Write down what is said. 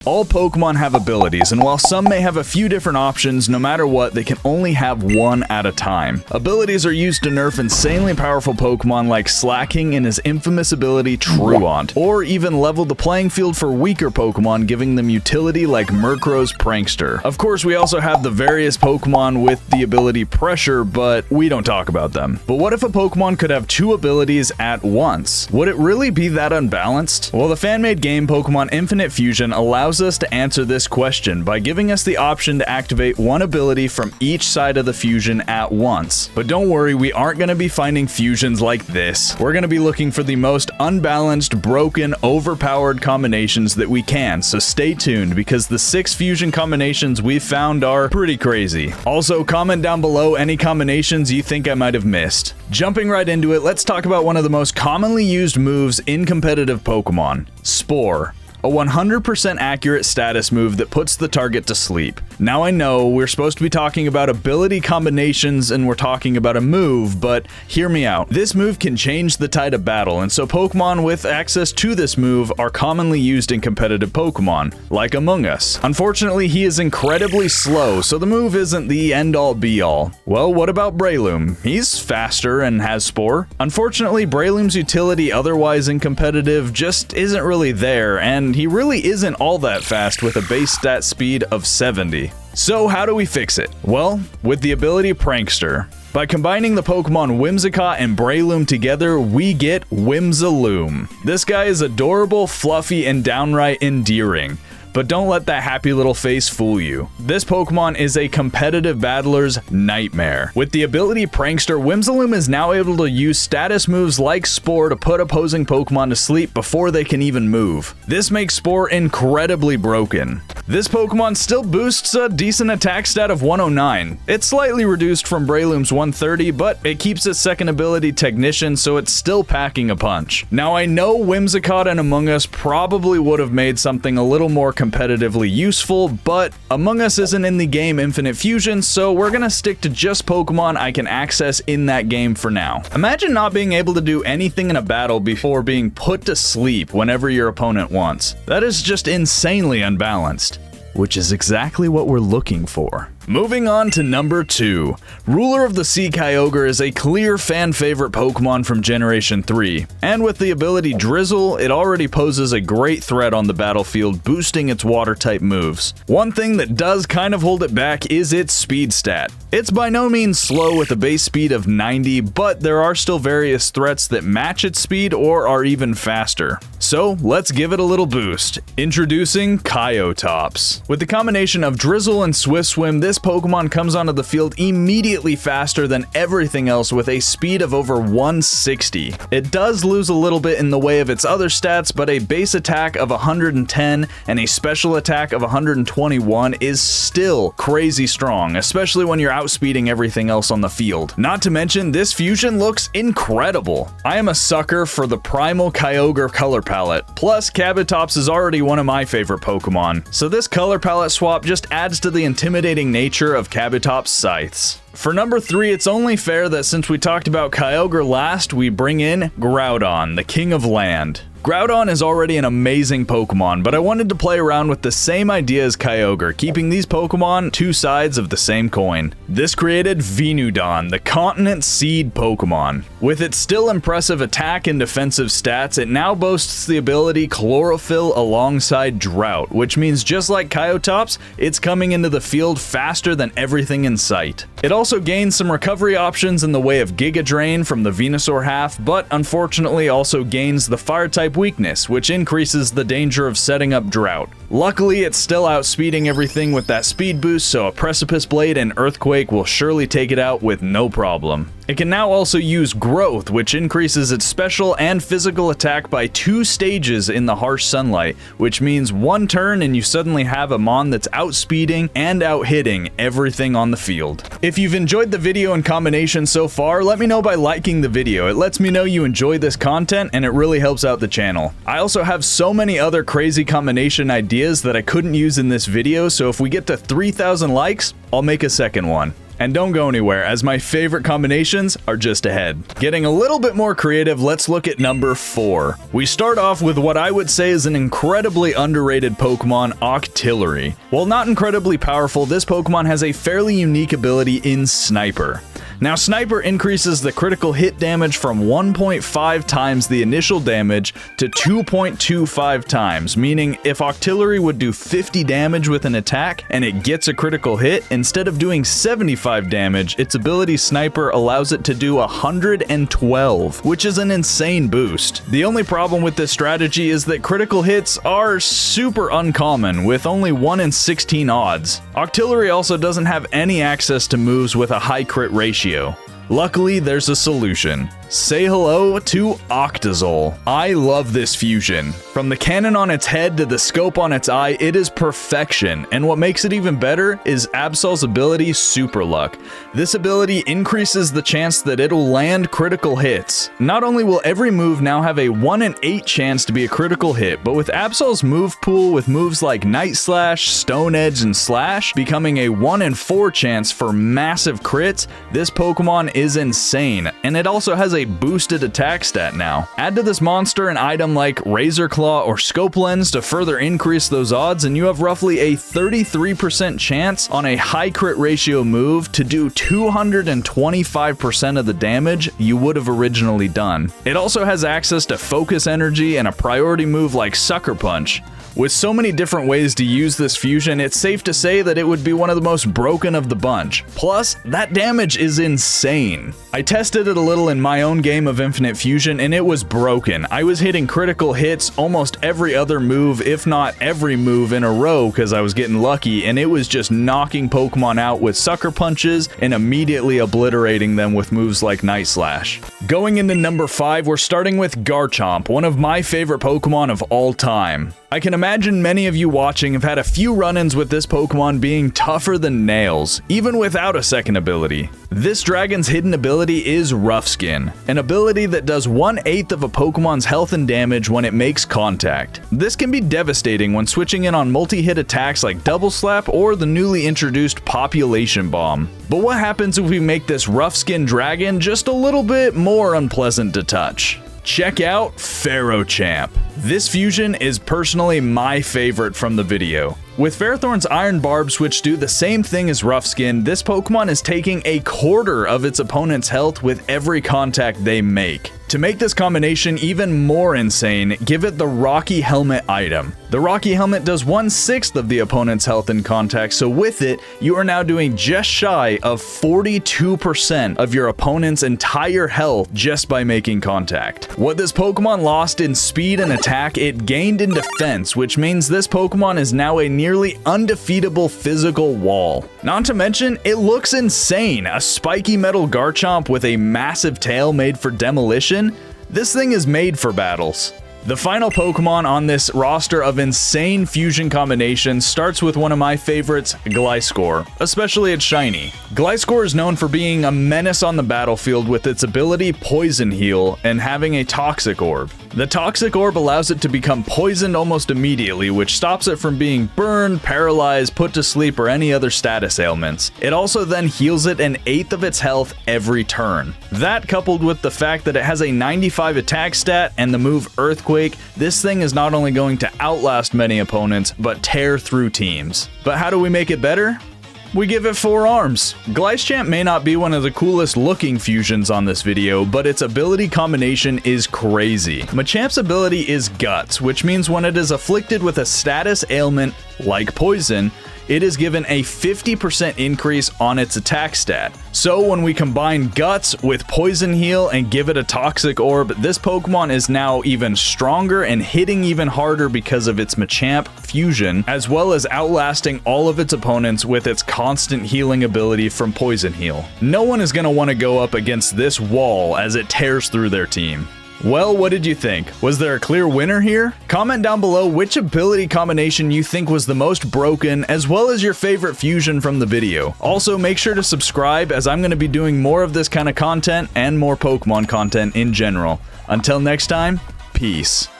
All Pokemon have abilities, and while some may have a few different options, no matter what, they can only have one at a time. Abilities are used to nerf insanely powerful Pokemon like Slacking and his infamous ability Truant, or even level the playing field for weaker Pokemon, giving them utility like Murkrow's Prankster. Of course, we also have the various Pokemon with the ability Pressure, but we don't talk about them. But what if a Pokemon could have two abilities at once? Would it really be that unbalanced? Well, the fan-made game Pokemon Infinite Fusion allows us to answer this question by giving us the option to activate one ability from each side of the fusion at once. But don't worry, we aren't going to be finding fusions like this. We're going to be looking for the most unbalanced, broken, overpowered combinations that we can, so stay tuned because the 6 fusion combinations we've found are pretty crazy. Also, comment down below any combinations you think I might have missed. Jumping right into it, let's talk about one of the most commonly used moves in competitive Pokemon, Spore. A 100% accurate status move that puts the target to sleep. Now I know we're supposed to be talking about ability combinations and we're talking about a move, but hear me out. This move can change the tide of battle, and so Pokemon with access to this move are commonly used in competitive Pokemon, like Among Us. Unfortunately, he is incredibly slow, so the move isn't the end-all be-all. Well, what about Breloom? He's faster and has Spore. Unfortunately, Breloom's utility otherwise in competitive just isn't really there, and he really isn't all that fast with a base stat speed of 70. So how do we fix it? Well, with the ability Prankster. By combining the Pokemon Whimsicott and Breloom together, we get Whimsaloom. This guy is adorable, fluffy, and downright endearing. But don't let that happy little face fool you. This Pokemon is a competitive battler's nightmare. With the ability Prankster, Whimsaloom is now able to use status moves like Spore to put opposing Pokemon to sleep before they can even move. This makes Spore incredibly broken. This Pokemon still boosts a decent attack stat of 109. It's slightly reduced from Breloom's 130, but it keeps its second ability Technician, so it's still packing a punch. Now I know Whimsicott and Among Us probably would have made something a little more competitively useful, but Among Us isn't in the game Infinite Fusion, so we're gonna stick to just Pokemon I can access in that game for now. Imagine not being able to do anything in a battle before being put to sleep whenever your opponent wants. That is just insanely unbalanced, which is exactly what we're looking for. Moving on to number 2. Ruler of the Sea Kyogre is a clear fan favorite Pokemon from Generation 3, and with the ability Drizzle, it already poses a great threat on the battlefield, boosting its water type moves. One thing that does kind of hold it back is its speed stat. It's by no means slow with a base speed of 90, but there are still various threats that match its speed or are even faster. So let's give it a little boost. Introducing Kyotoops. With the combination of Drizzle and Swift Swim, this Pokemon comes onto the field immediately faster than everything else with a speed of over 160. It does lose a little bit in the way of its other stats, but a base attack of 110 and a special attack of 121 is still crazy strong, especially when you're outspeeding everything else on the field. Not to mention, this fusion looks incredible. I am a sucker for the Primal Kyogre color palette. Plus, Kabutops is already one of my favorite Pokemon, so this color palette swap just adds to the intimidating nature of Kabutops' scythes. For number 3, it's only fair that since we talked about Kyogre last, we bring in Groudon, the King of Land. Groudon is already an amazing Pokemon, but I wanted to play around with the same idea as Kyogre, keeping these Pokemon two sides of the same coin. This created Venudon, the Continent Seed Pokemon. With its still impressive attack and defensive stats, it now boasts the ability Chlorophyll alongside Drought, which means just like Kyotoops, it's coming into the field faster than everything in sight. It also gains some recovery options in the way of Giga Drain from the Venusaur half, but unfortunately also gains the Fire type weakness, which increases the danger of setting up Drought. Luckily, it's still outspeeding everything with that speed boost, so a Precipice Blade and Earthquake will surely take it out with no problem. It can now also use Growth, which increases its special and physical attack by 2 stages in the harsh sunlight, which means one turn and you suddenly have a Mon that's outspeeding and out-hitting everything on the field. If you've enjoyed the video and combination so far, let me know by liking the video. It lets me know you enjoy this content and it really helps out the channel. I also have so many other crazy combination ideas that I couldn't use in this video, so if we get to 3,000 likes, I'll make a second one. And don't go anywhere, as my favorite combinations are just ahead. Getting a little bit more creative, let's look at number 4. We start off with what I would say is an incredibly underrated Pokemon, Octillery. While not incredibly powerful, this Pokemon has a fairly unique ability in Sniper. Now, Sniper increases the critical hit damage from 1.5 times the initial damage to 2.25 times, meaning if Octillery would do 50 damage with an attack and it gets a critical hit, instead of doing 75 damage, its ability Sniper allows it to do 112, which is an insane boost. The only problem with this strategy is that critical hits are super uncommon, with only 1 in 16 odds. Octillery also doesn't have any access to moves with a high crit ratio. Luckily, there's a solution. Say hello to Octazole. I love this fusion. From the cannon on its head to the scope on its eye, it is perfection, and what makes it even better is Absol's ability Super Luck. This ability increases the chance that it'll land critical hits. Not only will every move now have a 1 in 8 chance to be a critical hit, but with Absol's move pool with moves like Night Slash, Stone Edge, and Slash becoming a 1 in 4 chance for massive crits, this Pokemon is insane, and it also has a boosted attack stat now. Add to this monster an item like Razor Claw or Scope Lens to further increase those odds, and you have roughly a 33% chance on a high crit ratio move to do 225% of the damage you would have originally done. It also has access to Focus Energy and a priority move like Sucker Punch. With so many different ways to use this fusion, it's safe to say that it would be one of the most broken of the bunch. Plus, that damage is insane. I tested it a little in my own game of Infinite Fusion and it was broken. I was hitting critical hits almost every other move, if not every move in a row, because I was getting lucky, and it was just knocking Pokemon out with Sucker Punches and immediately obliterating them with moves like Night Slash. Going into number 5, we're starting with Garchomp, one of my favorite Pokemon of all time. I can imagine many of you watching have had a few run-ins with this Pokemon being tougher than nails, even without a second ability. This dragon's hidden ability is Rough Skin, an ability that does 1/8 of a Pokemon's health and damage when it makes contact. This can be devastating when switching in on multi-hit attacks like Double Slap or the newly introduced Population Bomb. But what happens if we make this Rough Skin dragon just a little bit more unpleasant to touch? Check out Pharaohchamp. This fusion is personally my favorite from the video. With Ferrothorn's Iron Barbs, which do the same thing as Rough Skin, this Pokemon is taking a quarter of its opponent's health with every contact they make. To make this combination even more insane, give it the Rocky Helmet item. The Rocky Helmet does 1/6 of the opponent's health in contact, so with it, you are now doing just shy of 42% of your opponent's entire health just by making contact. What this Pokemon lost in speed and attack, it gained in defense, which means this Pokemon is now a nearly undefeatable physical wall. Not to mention, it looks insane. A spiky metal Garchomp with a massive tail made for demolition. This thing is made for battles. The final Pokemon on this roster of insane fusion combinations starts with one of my favorites, Glycechamp, especially its shiny. Glycechamp is known for being a menace on the battlefield with its ability Poison Heal and having a Toxic Orb. The Toxic Orb allows it to become poisoned almost immediately, which stops it from being burned, paralyzed, put to sleep, or any other status ailments. It also then heals it 1/8 of its health every turn. That, coupled with the fact that it has a 95 attack stat and the move Earthquake, this thing is not only going to outlast many opponents, but tear through teams. But how do we make it better? We give it 4 arms. Glycechamp may not be one of the coolest looking fusions on this video, but its ability combination is crazy. Machamp's ability is Guts, which means when it is afflicted with a status ailment like poison, it is given a 50% increase on its attack stat. So when we combine Guts with Poison Heal and give it a Toxic Orb, this Pokemon is now even stronger and hitting even harder because of its Machamp fusion, as well as outlasting all of its opponents with its constant healing ability from Poison Heal. No one is going to want to go up against this wall as it tears through their team. Well, what did you think? Was there a clear winner here? Comment down below which ability combination you think was the most broken, as well as your favorite fusion from the video. Also, make sure to subscribe, as I'm going to be doing more of this kind of content and more Pokemon content in general. Until next time, peace.